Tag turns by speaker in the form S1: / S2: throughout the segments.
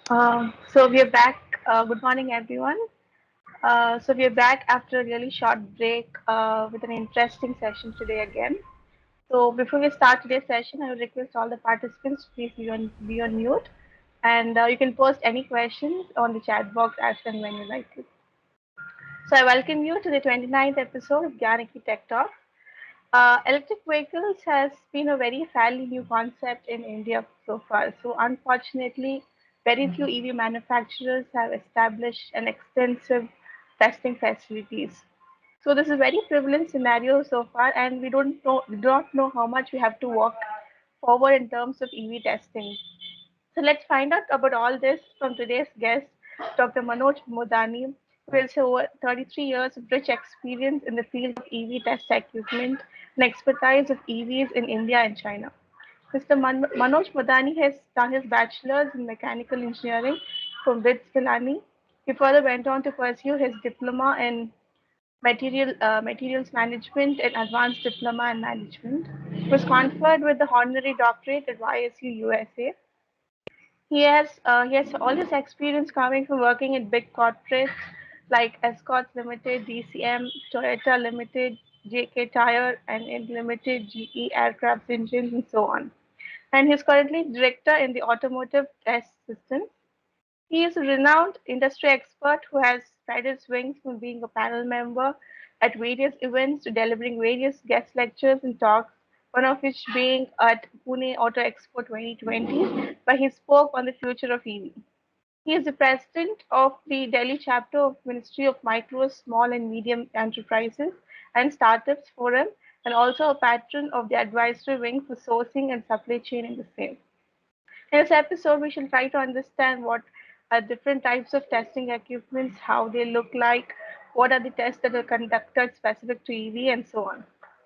S1: So we are back. Good morning, everyone. So we are back after a really short break with an interesting session today again. So before we start today's session, I would request all the participants please be on mute, and you can post any questions on the chat box as and when you like to. So I welcome you to the 29th episode of Gyanaki Tech Talk. Electric vehicles has been a very fairly new concept in India so far. So unfortunately, very few EV manufacturers have established an extensive testing facilities. So this is a very prevalent scenario so far, and we do not know how much we have to walk forward in terms of EV testing. So let's find out about all this from today's guest, Dr. Manoj Modani, who has over 33 years of rich experience in the field of EV test equipment and expertise of EVs in India and China. Mr. Manoj Modani has done his bachelor's in mechanical engineering from BITS Pilani. He further went on to pursue his diploma in materials management and advanced diploma in management. He was conferred with the honorary doctorate at YSU USA. He has all this experience coming from working in big corporates like Escorts Limited, DCM, Toyota Limited, JK Tire, and in Limited, GE Aircraft Engines, and so on. And he's currently director in the automotive test systems. He is a renowned industry expert who has spread his wings from being a panel member at various events to delivering various guest lectures and talks, one of which being at Pune Auto Expo 2020, where he spoke on the future of EV. He is the president of the Delhi chapter of Ministry of Micro, Small and Medium Enterprises and Startups Forum, and also a patron of the advisory wing for sourcing and supply chain in the same. In this episode, we shall try to understand what are different types of testing equipments, how they look like, what are the tests that are conducted specific to EV, and so on.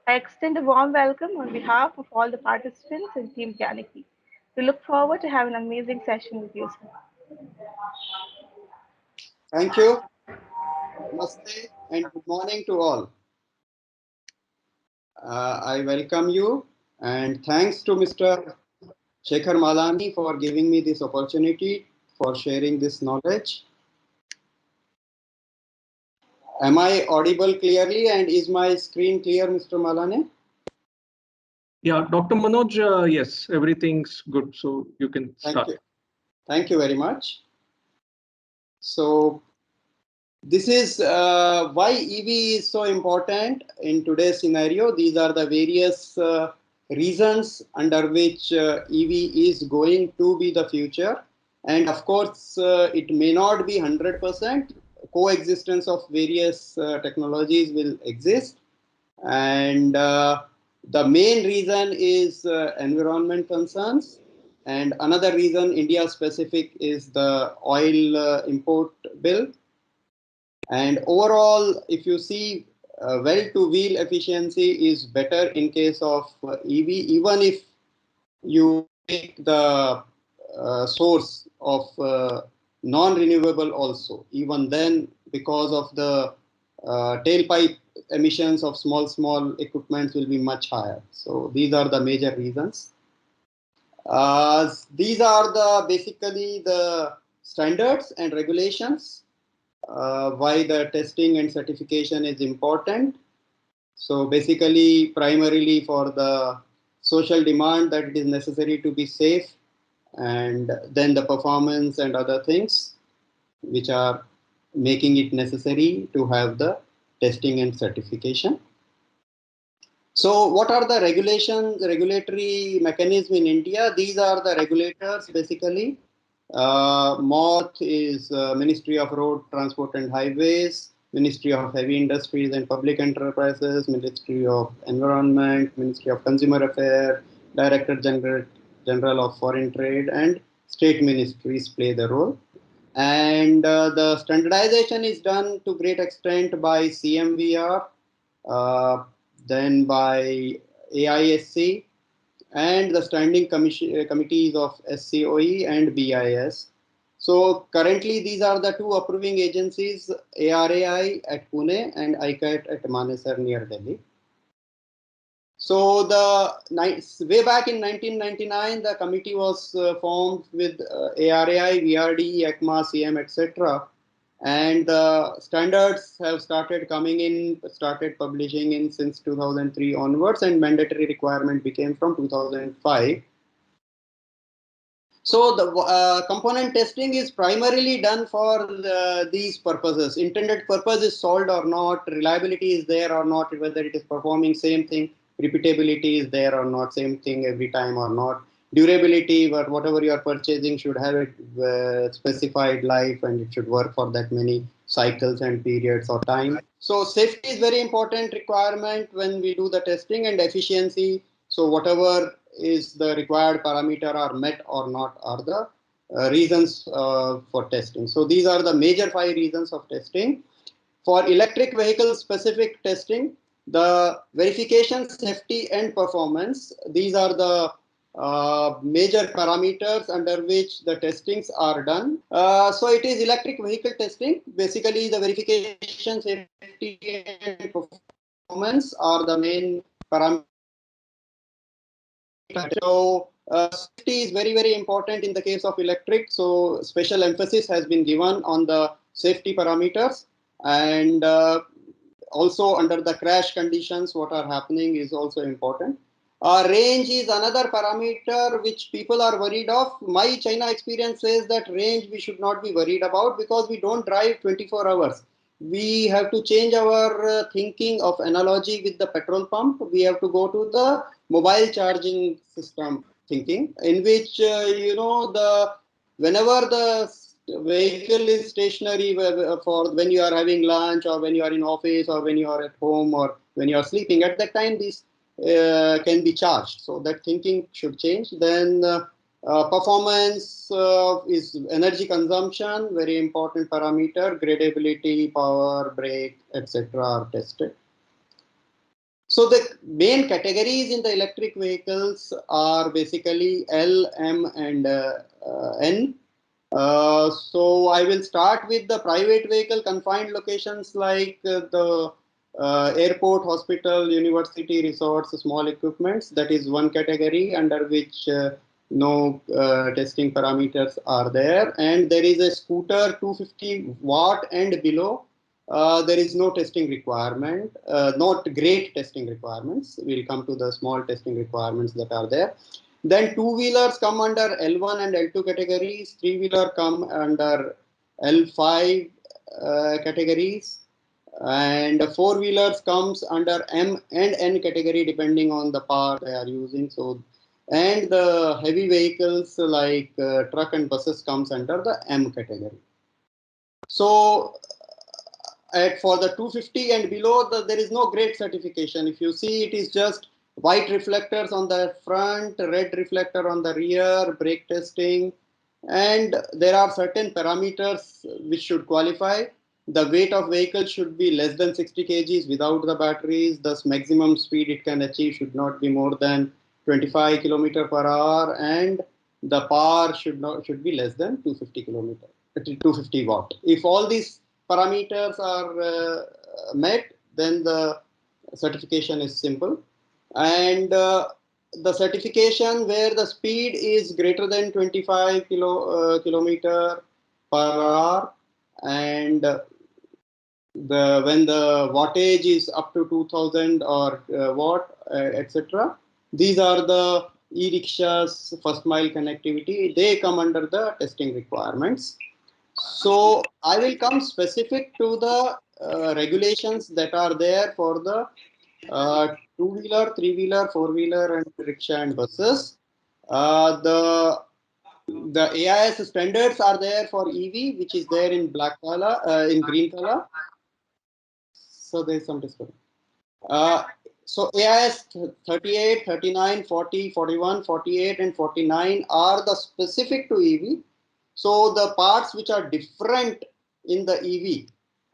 S1: I extend a warm welcome on behalf of all the participants in Team Ganiki. We look forward to having an amazing session with you, sir.
S2: Thank you. Namaste and good morning to all. I welcome you and thanks to Mr. Shekhar Malani for giving me this opportunity for sharing this knowledge. Am I audible clearly and is my screen clear, Mr. Malani?
S3: Yeah, Dr. Manoj, yes, everything's good. So you can
S2: Thank
S3: start.
S2: you. Thank you very much. So this is why EV is so important in today's scenario. These are the various reasons under which EV is going to be the future. And of course, it may not be 100%. Coexistence of various technologies will exist. And the main reason is environment concerns. And another reason, India specific, is the oil import bill. And overall, if you see, well-to-wheel efficiency is better in case of EV, even if you take the source of non-renewable also. Even then, because of the tailpipe emissions of small equipments will be much higher. So these are the major reasons. These are the basically the standards and regulations why the testing and certification is important. So basically, primarily for the social demand that it is necessary to be safe, and then the performance and other things which are making it necessary to have the testing and certification. So what are the regulations, regulatory mechanism in India? These are the regulators basically. MoRTH is Ministry of Road Transport and Highways, Ministry of Heavy Industries and Public Enterprises, Ministry of Environment, Ministry of Consumer Affairs, Director General of Foreign Trade, and state ministries play the role. And the standardization is done to great extent by CMVR, then by AISC, and the standing committees of SCOE and BIS. So currently these are the two approving agencies, ARAI at Pune and ICAT at Manesar near Delhi. So way back in 1999, the committee was formed with ARAI, VRD, ECMA, CM, etc. And the standards have started coming in, started publishing in since 2003 onwards, and mandatory requirement became from 2005. So the component testing is primarily done for these purposes. Intended purpose is solved or not, reliability is there or not, whether it is performing same thing, repeatability is there or not, same thing every time or not. Durability, but whatever you are purchasing should have a specified life, and it should work for that many cycles and periods or time. So safety is very important requirement when we do the testing, and efficiency. So whatever is the required parameter are met or not are the reasons for testing. So these are the major 5 reasons of testing. For electric vehicle specific testing, the verification, safety and performance, these are the major parameters under which the testings are done. So it is electric vehicle testing. Basically, the verification, safety and performance are the main parameters. So safety is very, very important in the case of electric. So special emphasis has been given on the safety parameters, and also under the crash conditions, what are happening is also important. Range is another parameter which people are worried of. My China experience says that range we should not be worried about, because we don't drive 24 hours. We have to change our thinking of analogy with the petrol pump. We have to go to the mobile charging system thinking, in which whenever the vehicle is stationary for when you are having lunch, or when you are in office, or when you are at home, or when you are sleeping, at that time these can be charged. So that thinking should change. Then performance is energy consumption, very important parameter. Gradability, power, brake, etc. are tested. So the main categories in the electric vehicles are basically L, M, and N. So I will start with the private vehicle confined locations like the airport, hospital, university, resorts, small equipments. That is one category under which no testing parameters are there. And there is a scooter 250 watt and below. There is no testing requirement, not great testing requirements. We'll come to the small testing requirements that are there. Then two-wheelers come under L1 and L2 categories. Three-wheeler come under L5 categories. And four-wheelers comes under M and N category depending on the power they are using. So, and the heavy vehicles like truck and buses comes under the M category. So for the 250 and below, there is no grade certification. If you see, it is just white reflectors on the front, red reflector on the rear, brake testing, and there are certain parameters which should qualify. The weight of vehicle should be less than 60 kgs without the batteries. Thus, maximum speed it can achieve should not be more than 25 km/h, and the power should be less than 250 watt. If all these parameters are met, then the certification is simple. And the certification where the speed is greater than 25 km/h, and when the wattage is up to 2000 or watt, etc. These are the e-rickshaws, first mile connectivity. They come under the testing requirements. So I will come specific to the regulations that are there for the two-wheeler, three-wheeler, four-wheeler, and rickshaw and buses. The AIS standards are there for EV, which is there in black color, in green color. So there is some discussion. So AIS 38, 39, 40, 41, 48, and 49 are the specific to EV. So the parts which are different in the EV,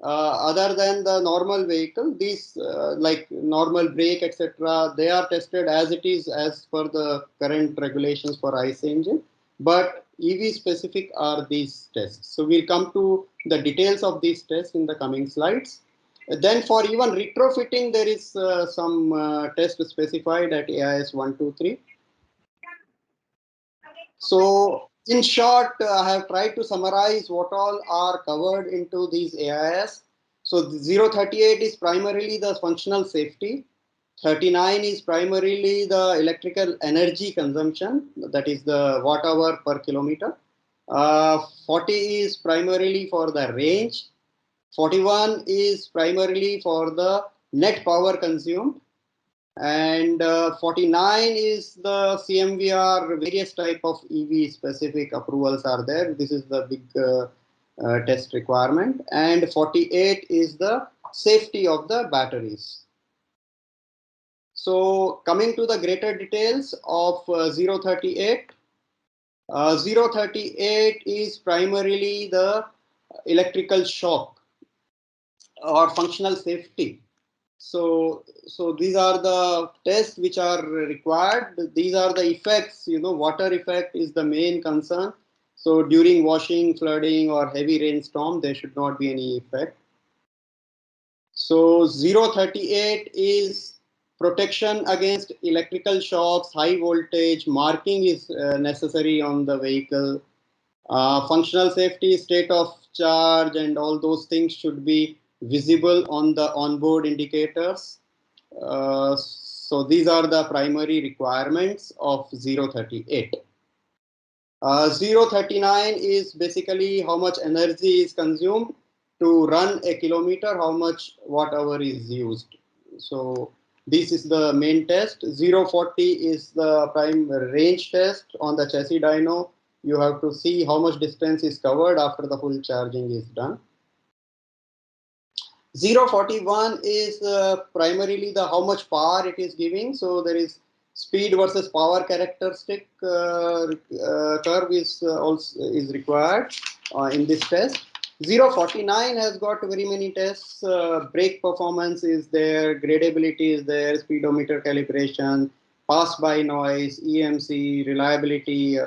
S2: other than the normal vehicle, these like normal brake, etc., they are tested as it is as per the current regulations for ICE engine. But EV specific are these tests. So we'll come to the details of these tests in the coming slides. Then for even retrofitting, there is some test specified at AIS 123. So in short, I have tried to summarize what all are covered into these AIS. So 038 is primarily the functional safety. 39 is primarily the electrical energy consumption, that is the watt hour per kilometer. 40 is primarily for the range. 41 is primarily for the net power consumed, and 49 is the CMVR. Various type of EV specific approvals are there. This is the big test requirement. And 48 is the safety of the batteries. So coming to the greater details of 038, 038 is primarily the electrical shock or functional safety. So these are the tests which are required. These are the effects. Water effect is the main concern. So during washing, flooding, or heavy rainstorm, there should not be any effect. So 038 is protection against electrical shocks, high voltage. Marking is necessary on the vehicle. Functional safety, state of charge, and all those things should be visible on the onboard indicators. So these are the primary requirements of 038. 039 is basically how much energy is consumed to run a kilometer, how much watt hour is used. So this is the main test. 040 is the prime range test on the chassis dyno. You have to see how much distance is covered after the full charging is done. 041 is primarily the how much power it is giving. So there is speed versus power characteristic curve is also is required in this test. 049 has got very many tests. Brake performance is there, gradability is there, speedometer calibration, pass by noise, EMC, reliability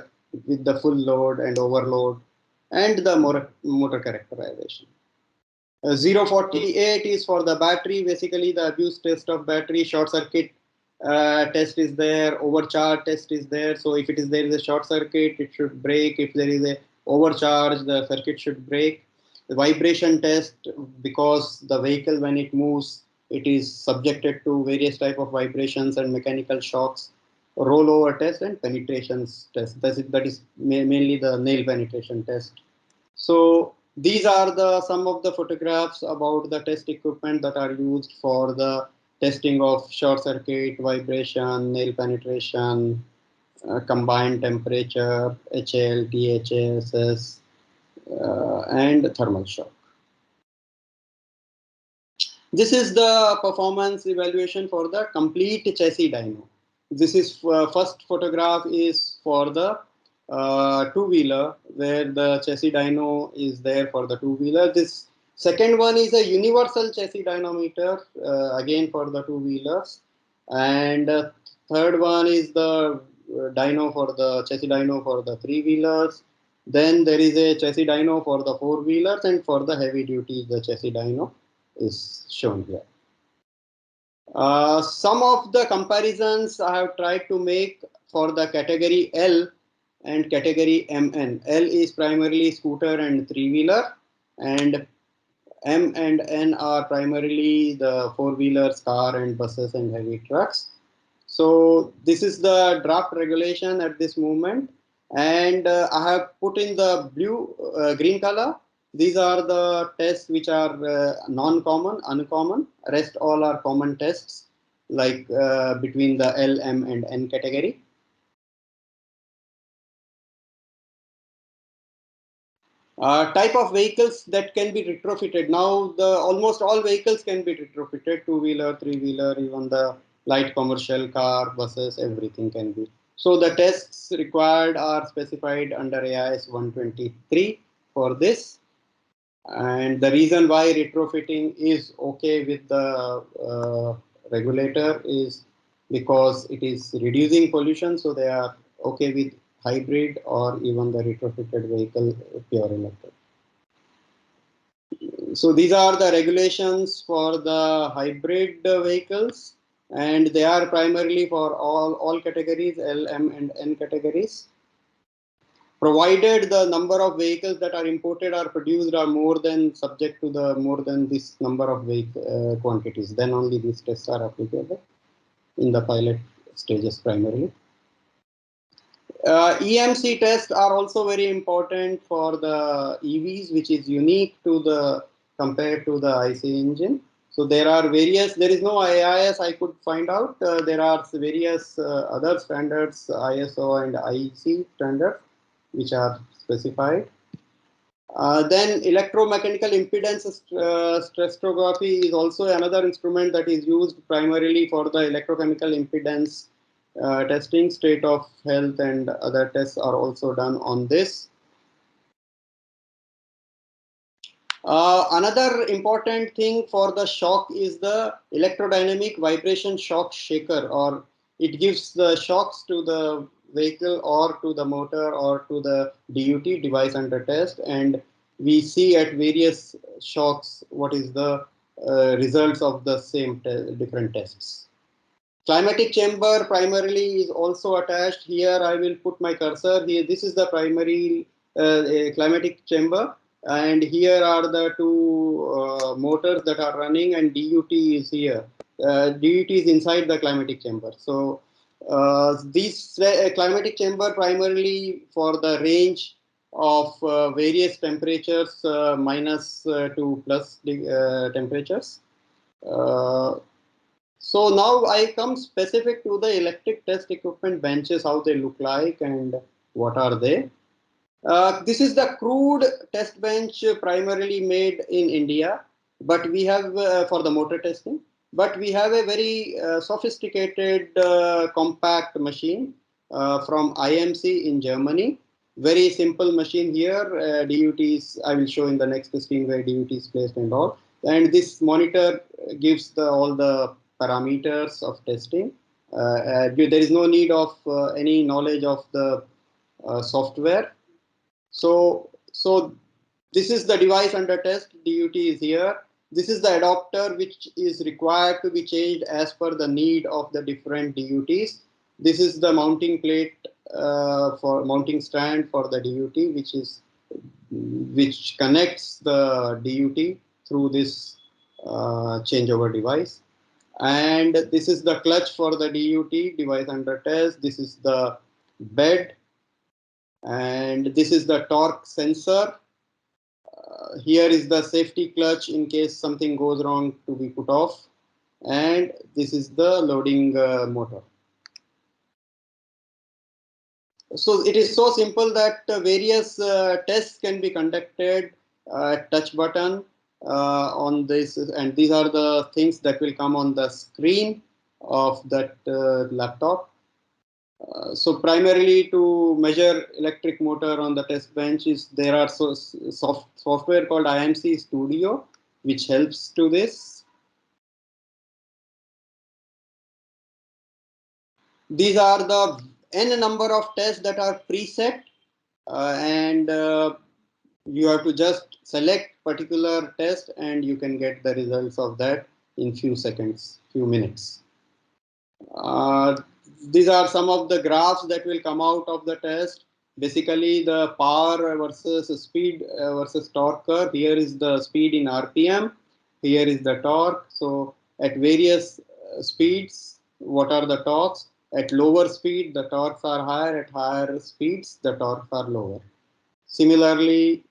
S2: with the full load and overload, and the motor characterization. 048 is for the battery, basically the abuse test of battery. Short circuit test is there, overcharge test is there. So if there is a short circuit, it should break. If there is a overcharge, the circuit should break. The vibration test, because the vehicle when it moves, it is subjected to various type of vibrations and mechanical shocks. Rollover test and penetrations test. That is mainly the nail penetration test. So these are some of the photographs about the test equipment that are used for the testing of short circuit, vibration, nail penetration, combined temperature, HL, THSS, and thermal shock. This is the performance evaluation for the complete chassis dyno. This is first photograph is for the two-wheeler, where the chassis dyno is there for the two-wheeler. This second one is a universal chassis dynometer, again for the two-wheelers. And third one is the dyno for the chassis dyno for the three-wheelers. Then there is a chassis dyno for the four-wheelers, and for the heavy duty, the chassis dyno is shown here. Some of the comparisons I have tried to make for the category L and category MN. L is primarily scooter and three-wheeler, and M and N are primarily the four-wheelers, car and buses and heavy trucks. So this is the draft regulation at this moment, and I have put in the green color. These are the tests which are non-common, uncommon. Rest all are common tests, like between the L, M, and N category. Type of vehicles that can be retrofitted. Now, almost all vehicles can be retrofitted: two-wheeler, three-wheeler, even the light commercial car, buses, everything can be. So the tests required are specified under AIS 123 for this. And the reason why retrofitting is okay with the regulator is because it is reducing pollution. So they are okay with hybrid or even the retrofitted vehicle pure electric. So these are the regulations for the hybrid vehicles, and they are primarily for all categories, L, M, and N categories. Provided the number of vehicles that are imported or produced are more than subject to the more than this number of quantities, then only these tests are applicable in the pilot stages primarily. EMC tests are also very important for the EVs, which is unique to the compared to the IC engine. So there are various. There is no AIS I could find out. There are various other standards, ISO and IEC standards, which are specified. Then electromechanical impedance stressography is also another instrument that is used primarily for the electrochemical impedance testing. State of health and other tests are also done on this. Another important thing for the shock is the electrodynamic vibration shock shaker, or it gives the shocks to the vehicle or to the motor or to the DUT, device under test, and we see at various shocks what is the results of the same different tests. Climatic chamber primarily is also attached. Here I will put my cursor. Here, this is the primary climatic chamber, and here are the two motors that are running, and DUT is here. DUT is inside the climatic chamber. So this climatic chamber primarily for the range of various temperatures, minus to plus temperatures. So now I come specific to the electric test equipment benches, how they look like and what are they. This is the crude test bench primarily made in India, but we have for the motor testing, but we have a very sophisticated compact machine from IMC in Germany. Very simple machine here. DUTs, I will show in the next screen where DUT is placed and all. And this monitor gives all the parameters of testing. There is no need of any knowledge of the software. So this is the device under test. DUT is here. This is the adapter which is required to be changed as per the need of the different DUTs. This is the mounting plate for mounting stand for the DUT, which connects the DUT through this changeover device. And this is the clutch for the DUT, device under test. This is the bed, and this is the torque sensor. Here is the safety clutch in case something goes wrong to be put off, and this is the loading motor. So it is so simple that various tests can be conducted at touch button on this, and these are the things that will come on the screen of that laptop. So primarily to measure electric motor on the test bench there are software called IMC Studio, which helps to this. These are the n number of tests that are preset, and you have to just select particular test and you can get the results of that in few seconds, few minutes. These are some of the graphs that will come out of the test. Basically, the power versus speed versus torque curve. Here is the speed in RPM. Here is the torque. So at various speeds, what are the torques? At lower speed, the torques are higher. At higher speeds, the torques are lower. Similarly,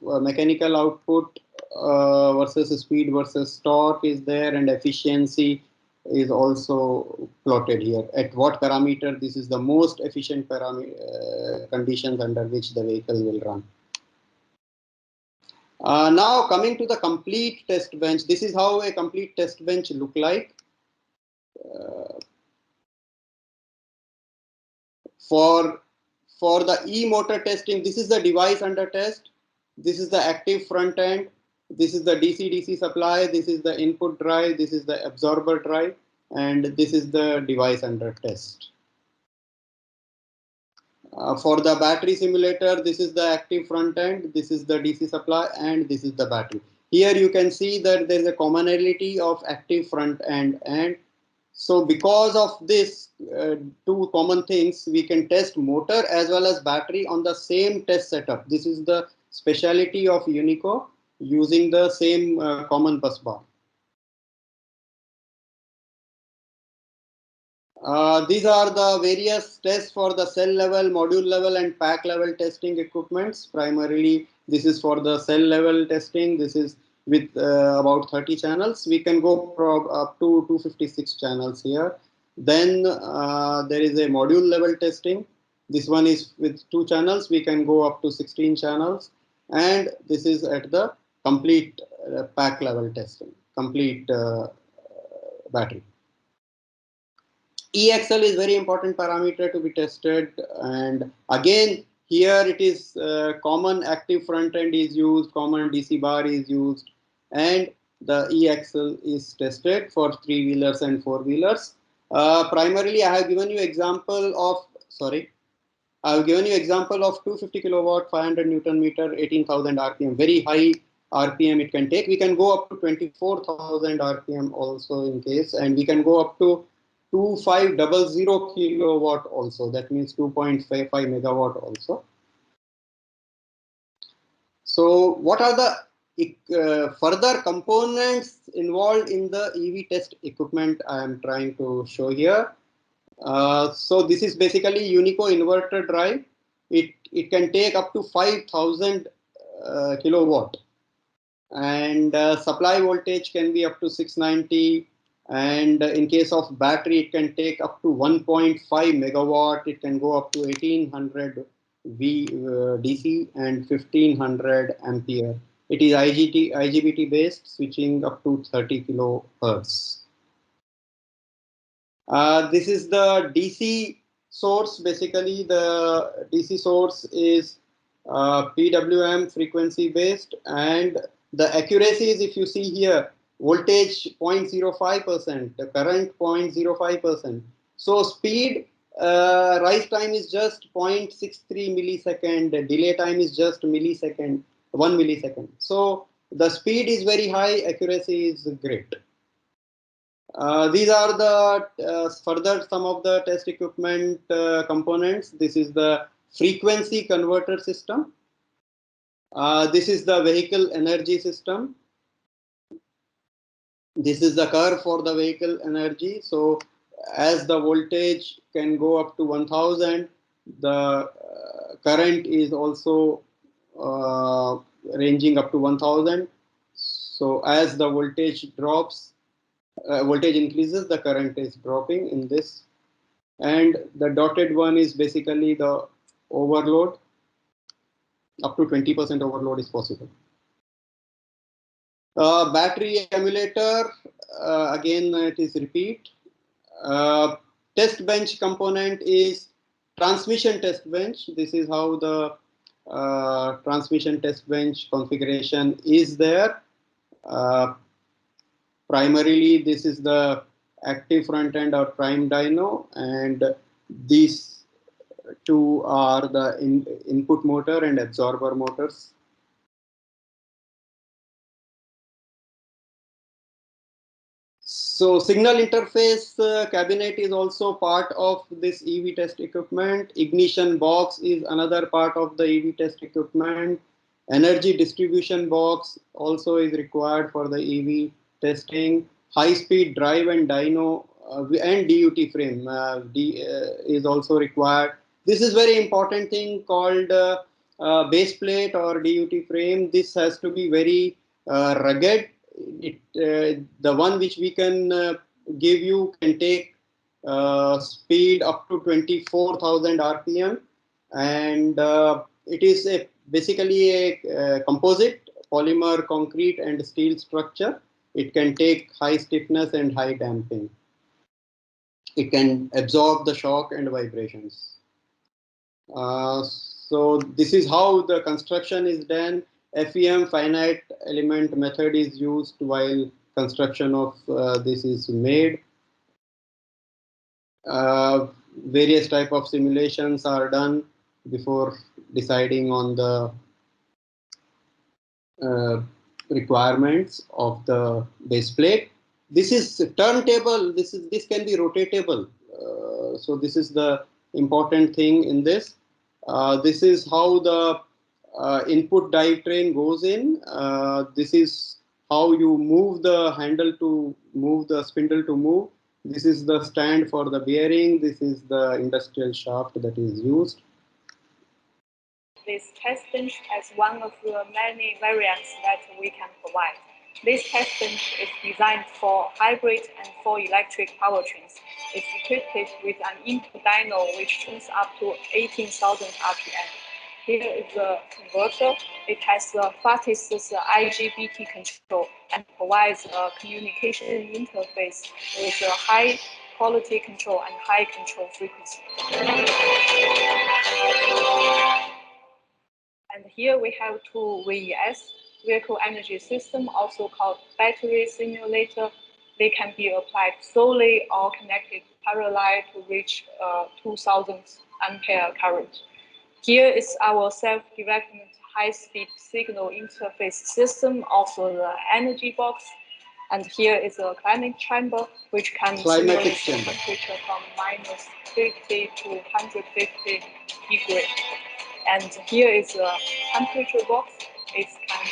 S2: mechanical output versus speed versus torque is there, and efficiency is also plotted here. At what parameter this is the most efficient conditions under which the vehicle will run. Now coming to the complete test bench, this is how a complete test bench look like. For the e-motor testing, this is the device under test. This is the active front end. This is the DC-DC supply. This is the input drive. This is the absorber drive. And this is the device under test. For the battery simulator, this is the active front end. This is the DC supply. And this is the battery. here you can see that there is a commonality of active front end, and so because of this two common things, we can test motor as well as battery on the same test setup. This is the speciality of Unico, using the same common bus bar. These are the various tests for the cell level, module level, and pack level testing equipments. Primarily, this is for the cell level testing. This is with about 30 channels. We can go up to 256 channels here. Then there is a module level testing. This one is with 2 channels. We can go up to 16 channels. And this is at the complete pack level testing, complete battery. EXL is very important parameter to be tested, and again here it is common active front end is used, common DC bar is used, and the EXL is tested for 3-wheelers and 4-wheelers. Primarily, I have given you example of I have given you example of 250 kilowatt, 500 Newton meter, 18,000 RPM, very high RPM it can take. We can go up to 24,000 RPM also in case, and we can go up to 2500 kilowatt also. That means 2.55 megawatt also. So what are the further components involved in the EV test equipment I am trying to show here? So this is basically Unico inverter drive. It can take up to 5,000 kilowatt, and supply voltage can be up to 690, and in case of battery it can take up to 1.5 megawatt. It can go up to 1800 DC and 1500 ampere. It is IGBT based, switching up to 30 kilohertz. This is the DC source. Basically, the DC source is PWM, frequency based, and the accuracy is, if you see here, voltage 0.05%, the current 0.05%. So speed rise time is just 0.63 millisecond, the delay time is just millisecond, 1 millisecond. So the speed is very high, accuracy is great. These are the further some of the test equipment components. This is the frequency converter system. This is the vehicle energy system. This is the curve for the vehicle energy. So as the voltage can go up to 1000, the current is also ranging up to 1000. So as the voltage drops, voltage increases, the current is dropping in this. And the dotted one is basically the overload. Up to 20% overload is possible. Battery emulator, again it is repeat. Test bench component is transmission test bench. This is how the transmission test bench configuration is there. Primarily, this is the active front end or prime dyno, and these two are the input motor and absorber motors. So signal interface cabinet is also part of this EV test equipment. Ignition box is another part of the EV test equipment. Energy distribution box also is required for the EV testing. High-speed drive and dyno and DUT frame is also required. This is very important thing called base plate or DUT frame. This has to be very rugged. The one which we can give you can take speed up to 24,000 RPM, and it is basically a composite polymer, concrete, and steel structure. It can take high stiffness and high damping. It can absorb the shock and vibrations. So this is how the construction is done. FEM, finite element method, is used while construction of this is made. Various type of simulations are done before deciding on the requirements of the base plate. This is turntable. This can be rotatable. So this is the important thing in this. This is how the input drivetrain goes in. This is how you move the handle to move the spindle to move. This is the stand for the bearing. This is the industrial shaft that is used.
S4: This test bench as one of the many variants that we can provide. This test bench is designed for hybrid and for electric powertrains. It's equipped with an input dyno which tunes up to 18,000 RPM. Here is the converter. It has the fastest IGBT control and provides a communication interface with a high quality control and high control frequency. And here we have two VES, vehicle energy system, also called battery simulator. They can be applied solely or connected parallel to reach 2000 ampere current. Here is our self-development high-speed signal interface system, also the energy box. And here is a climate chamber, which can simulate the temperature from -50 to 150 degrees. And here is a temperature box. It can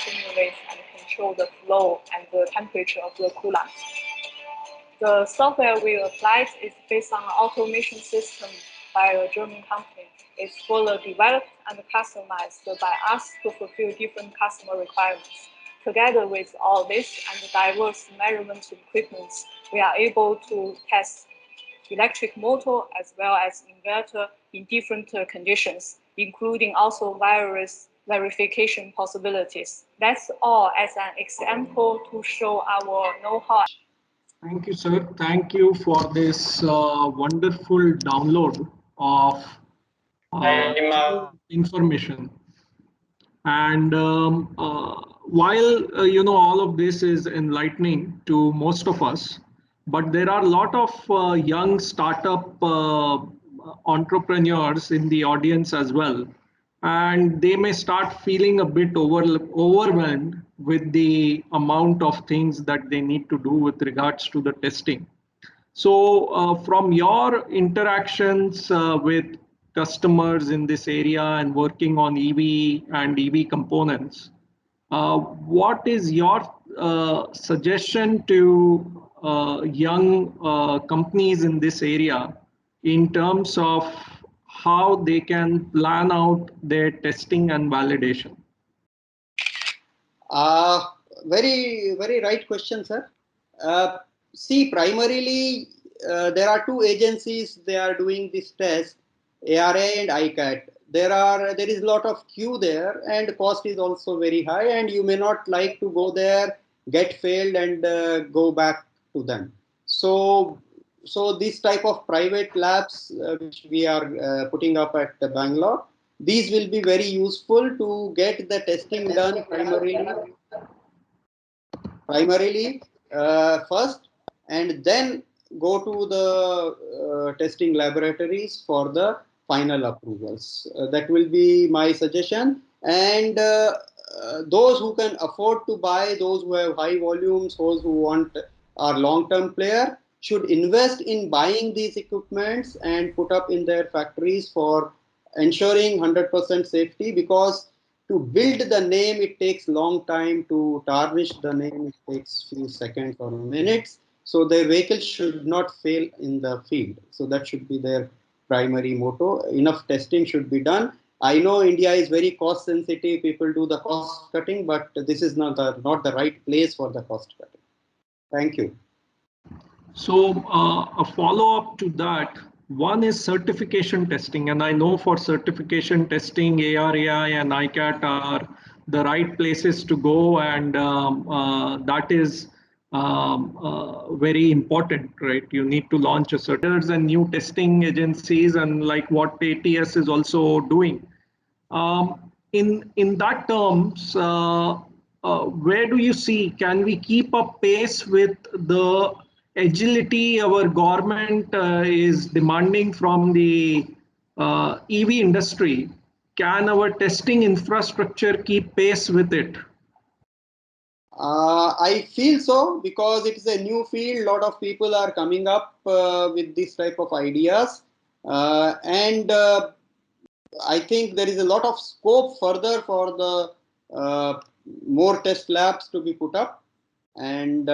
S4: simulate and control the flow and the temperature of the coolant. The software we applied is based on an automation system by a German company. It's fully developed and customized by us to fulfill different customer requirements. Together with all this and the diverse measurement equipment, we are able to test electric motor as well as inverter in different conditions, including also various verification possibilities. That's all as an example to show our know-how.
S3: Thank you, sir. Thank you for this wonderful download of information. And while all of this is enlightening to most of us, but there are a lot of young startup entrepreneurs in the audience as well, and they may start feeling a bit overwhelmed with the amount of things that they need to do with regards to the testing. So from your interactions with customers in this area and working on EV and EV components, what is your suggestion to young companies in this area in terms of how they can plan out their testing and validation?
S2: Very right question, sir. See, primarily there are two agencies. They are doing this test, ARA and ICAT. There is a lot of queue there, and cost is also very high. And you may not like to go there, get failed, and go back to them. So this type of private labs which we are putting up at Bangalore, these will be very useful to get the testing done primarily first, and then go to the testing laboratories for the final approvals. That will be my suggestion. And those who can afford to buy, those who have high volumes, those who want are long-term player, should invest in buying these equipments and put up in their factories for ensuring 100% safety, because to build the name, it takes long time. To tarnish the name, it takes few seconds or minutes. So their vehicles should not fail in the field. So that should be their primary motto. Enough testing should be done. I know India is very cost sensitive. People do the cost cutting, but this is not the right place for the cost cutting. Thank you.
S3: So a follow-up to that, one is certification testing. And I know for certification testing, ARAI and ICAT are the right places to go. And that is very important, right? You need to launch a certificates and new testing agencies, and like what ATS is also doing. In that terms, where do you see, can we keep up pace with the agility our government is demanding from the EV industry? Can our testing infrastructure keep pace with it?
S2: I feel so because it is a new field. A lot of people are coming up with this type of ideas, and I think there is a lot of scope further for the more test labs to be put up, and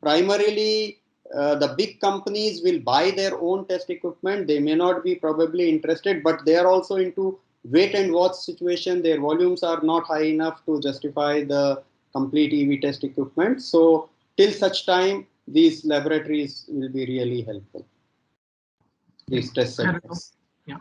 S2: primarily the big companies will buy their own test equipment. They may not be probably interested, but they are also into wait and watch situation. Their volumes are not high enough to justify the complete EV test equipment. So till such time, these laboratories will be really helpful. These test
S3: Fair enough.
S2: centers.
S3: Yeah.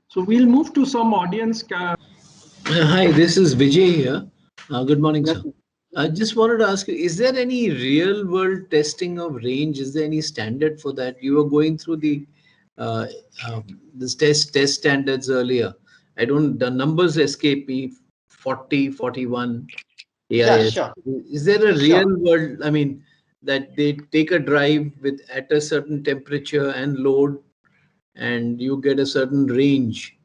S3: So we'll move to some audience.
S5: Hi, this is Vijay here. Good morning,
S2: Yes.
S5: sir. I just wanted to ask you, is there any real world testing of range? Is there any standard for that? You were going through uh, this test standards earlier. The numbers escape me, 40, 41
S2: Yeah,
S5: AIS.
S2: sure.
S5: Is there a
S2: Sure.
S5: real world, I mean, that they take a drive with at a certain temperature and load and you get a certain range?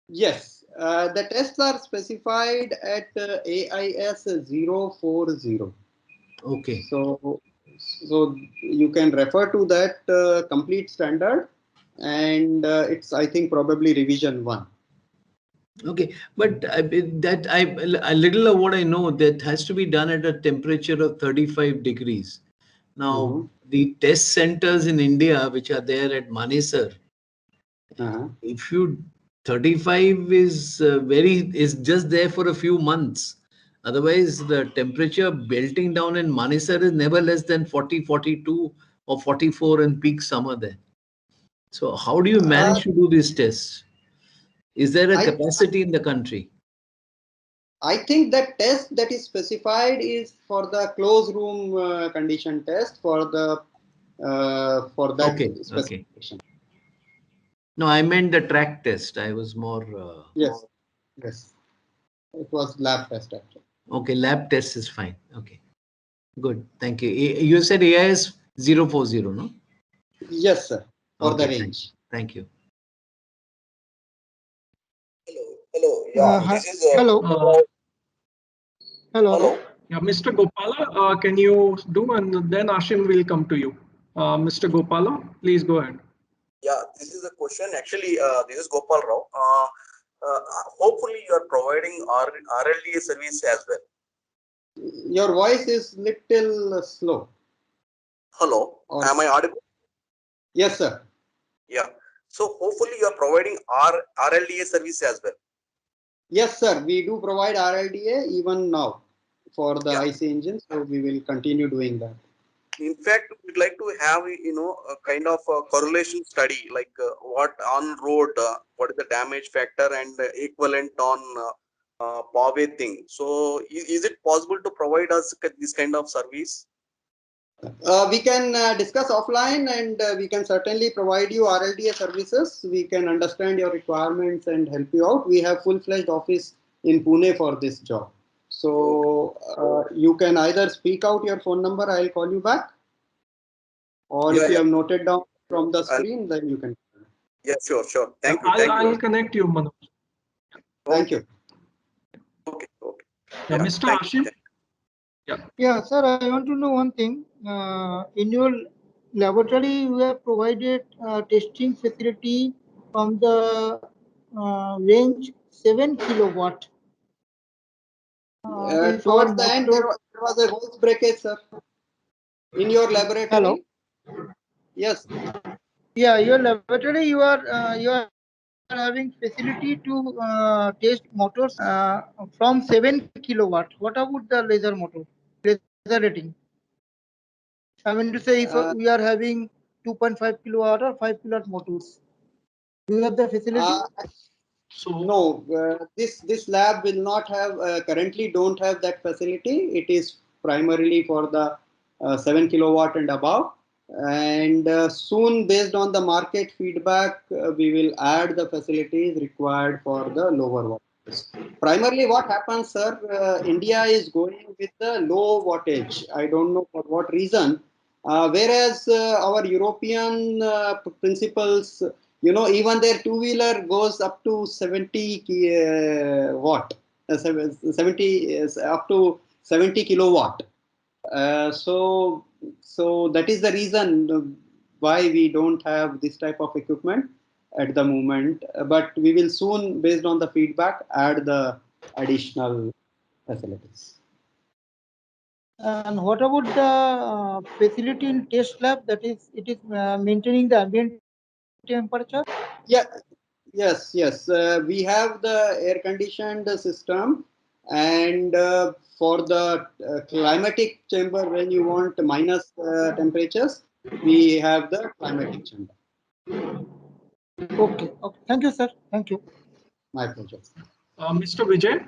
S2: Yes, the tests are specified at AIS 040.
S5: Okay.
S2: So you can refer to that complete standard, and it's I think probably revision 1.
S5: Okay, but a little of what I know that has to be done at a temperature of 35 degrees. Now, the test centers in India, which are there at Manesar, if you 35 is is just there for a few months. Otherwise, the temperature belting down in Manesar is never less than 40, 42 or 44 in peak summer there. So, how do you manage to do these tests? Is there a capacity in the country?
S2: I think that test that is specified is for the closed room condition test for that specification.
S5: No, I meant the track test. I was more.
S2: Yes, yes, it was lab test actually.
S5: Okay, lab test is fine. Okay, good. Thank you. You said AIS 040, no?
S2: Yes, sir, for the
S5: Okay,
S2: range.
S5: Thank you.
S6: Hello. Yeah, this is
S3: Hello.
S6: hello.
S3: Yeah, Mr. Gopala, can you do, and then Ashim will come to you. Mr. Gopala, please go ahead.
S6: Yeah, this is a question. Actually, this is Gopal Rao. Hopefully, you are providing RLDA service as well.
S2: Your voice is little slow.
S6: Hello, am I audible?
S2: Yes, sir.
S6: Yeah. So hopefully, you are providing RLDA service as well.
S2: Yes, sir. We do provide RLDA even now for the IC engines, so we will continue doing that.
S6: In fact, we'd like to have a kind of a correlation study, like what on road, what is the damage factor and equivalent on Pave thing. So, is it possible to provide us this kind of service?
S2: We can discuss offline, and we can certainly provide you RLDA services. We can understand your requirements and help you out. We have full-fledged office in Pune for this job. So you can either speak out your phone number, I'll call you back. Or if you have noted down from the screen, then you can.
S6: Yeah, sure. Thank you.
S3: I'll connect you, Manoj.
S2: Thank you.
S6: Okay.
S3: Yeah, Mr. Ashim.
S7: Yeah, sir, I want to know one thing. In your laboratory, you have provided testing facility from the range 7 kilowatt.
S2: Towards the end, there was a voice breakage, sir. In your laboratory.
S7: Hello.
S2: Yes.
S7: Yeah, your laboratory, you are having facility to test motors from 7 kilowatt. What about the laser motor, laser rating? I mean to say, if we are having 2.5 kilowatt or 5 kilowatt motors, do you have the facility?
S2: No, this lab will not have, currently don't have that facility. It is primarily for the 7 kilowatt and above. And soon, based on the market feedback, we will add the facilities required for the lower wattage. Primarily what happens, sir, India is going with the low wattage. I don't know for what reason. Whereas our European principles, even their two-wheeler goes up to 70 watt, 70 up to 70 kilowatt. So that is the reason why we don't have this type of equipment at the moment. But we will soon, based on the feedback, add the additional facilities.
S7: And what about the facility in test lab? That is, it is maintaining the ambient temperature.
S2: Yeah, yes. We have the air conditioned system, and for the climatic chamber, when you want minus temperatures, we have the climatic chamber.
S7: Okay. Okay. Thank you, sir. Thank you.
S2: My pleasure.
S3: Mr. Vijay?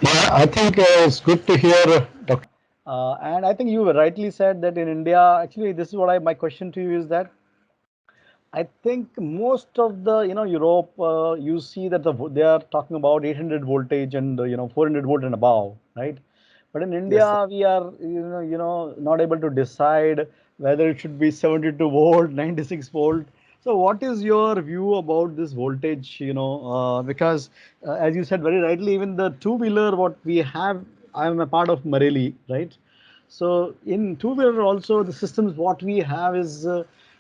S8: Yeah, I think it's good to hear, Dr. And I think you rightly said that in India, actually, this is what my question to you is that I think most of the, Europe, you see that they are talking about 800 voltage and, 400 volt and above, right? But in
S2: Yes, sir.
S8: India, we are, not able to decide whether it should be 72 volt, 96 volt. So what is your view about this voltage, because as you said very rightly, even the two-wheeler, what we have, I'm a part of Marelli, right? So in two-wheeler also the systems what we have is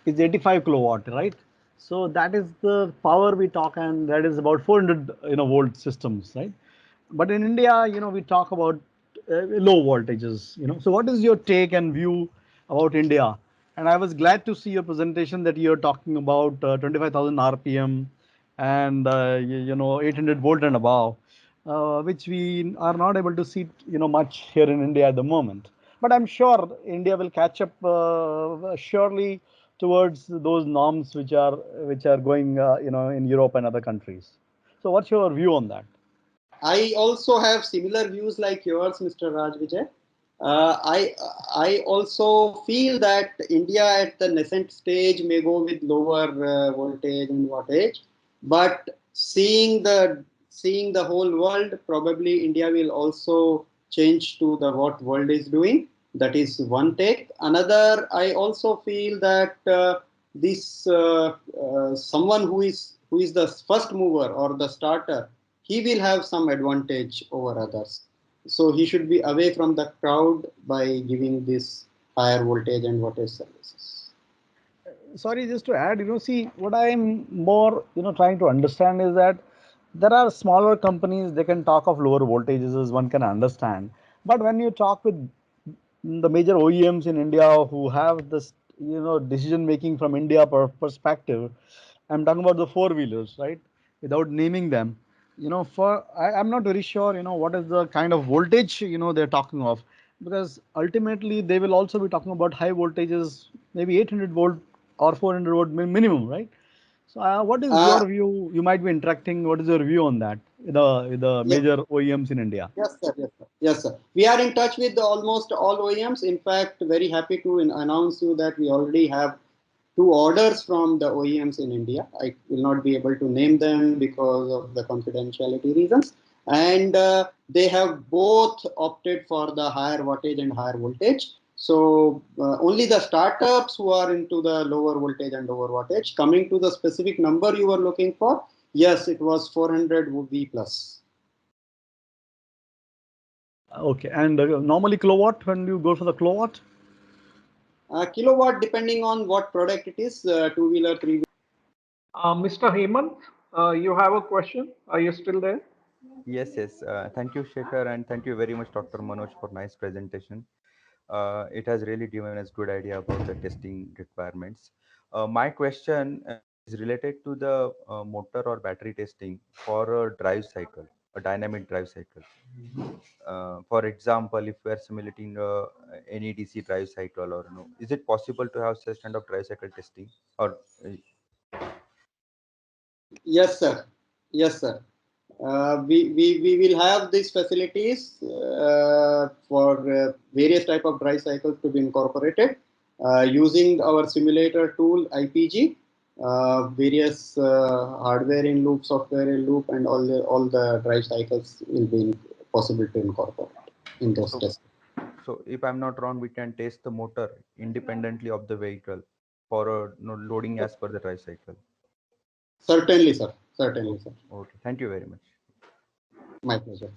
S8: 85 kilowatt, right? So that is the power we talk, and that is about 400 volt systems, right? But in India, we talk about low voltages, So what is your take and view about India? And I was glad to see your presentation that you're talking about 25,000 RPM and 800 volt and above, which we are not able to see much here in India at the moment. But I'm sure India will catch up surely towards those norms which are going in Europe and other countries. So what's your view on that?
S2: I also have similar views like yours, Mr. Raj Vijay. I also feel that India at the nascent stage may go with lower voltage and wattage, but seeing the whole world, probably India will also change to the what world is doing. That is one take. Another, I also feel that this someone who is the first mover or the starter, he will have some advantage over others. So he should be away from the crowd by giving this higher voltage and wattage services.
S8: Sorry, just to add, see, what I'm more, trying to understand is that there are smaller companies, they can talk of lower voltages as one can understand. But when you talk with the major OEMs in India who have this, decision making from India perspective, I'm talking about the four wheelers, right? Without naming them, I'm not very sure, what is the kind of voltage, they're talking of, because ultimately they will also be talking about high voltages, maybe 800 volt or 400 volt minimum, right? So what is
S2: Uh,
S8: your view? You might be interacting. What is your view on that? The
S2: yeah,
S8: major OEMs in India.
S2: yes, sir. Yes, sir. Yes, sir. We are in touch with almost all OEMs. In fact, very happy to announce you that we already have two orders from the OEMs in India. I will not be able to name them because of the confidentiality reasons. And they have both opted for the higher wattage and higher voltage. So only the startups who are into the lower voltage and lower wattage. Coming to the specific number you were looking for, yes, it was 400 V plus.
S8: Okay, and normally kilowatt when you go for the kilowatt?
S2: Kilowatt, depending on what product it is, two-wheeler, three-wheeler.
S3: Mr. Hemant, you have a question? Are you still there?
S9: Yes. Thank you, Shekhar, and thank you very much, Dr. Manoj, for nice presentation. It has really given us good idea about the testing requirements. My question is related to the motor or battery testing for a drive cycle, a dynamic drive cycle. For example, if we are simulating any DC drive cycle, or no, is it possible to have such kind of drive cycle testing? Or
S2: Yes, sir. Yes, sir. We will have these facilities for various type of drive cycles to be incorporated using our simulator tool IPG, various hardware in loop, software in loop, and all the drive cycles will be possible to incorporate in those
S9: so,
S2: tests.
S9: so if I'm not wrong, we can test the motor independently of the vehicle for loading as per the drive cycle.
S2: Certainly, sir. Certainly,
S9: Okay.
S2: sir.
S9: Okay. Thank you very much.
S2: My pleasure.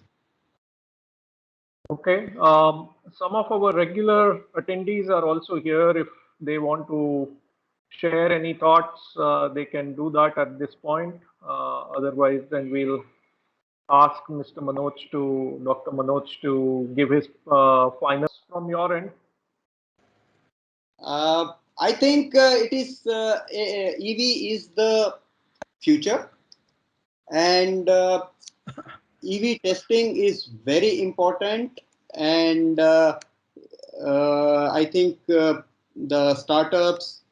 S3: Okay. Some of our regular attendees are also here. If they want to share any thoughts, they can do that at this point. Otherwise, then we'll ask Dr. Manoj to give his finals from your end.
S2: I think it is EV is the future, and EV testing is very important. And I think the startups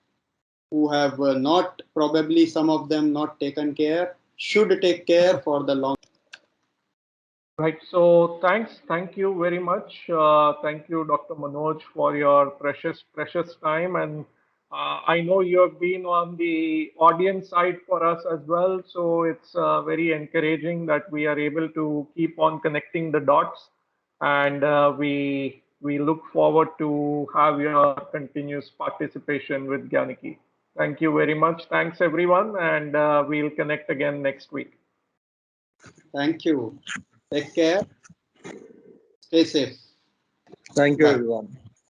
S2: who have not, probably some of them not taken care, should take care for the long.
S3: Right. So thank you very much. Thank you, Dr. Manoj, for your precious time. And I know you have been on the audience side for us as well. So it's very encouraging that we are able to keep on connecting the dots. And we look forward to have your continuous participation with Gyaniki. Thank you very much. Thanks, everyone. And we'll connect again next week.
S2: Thank you. Take care. Stay safe.
S10: Thank you,
S2: Bye.
S10: everyone.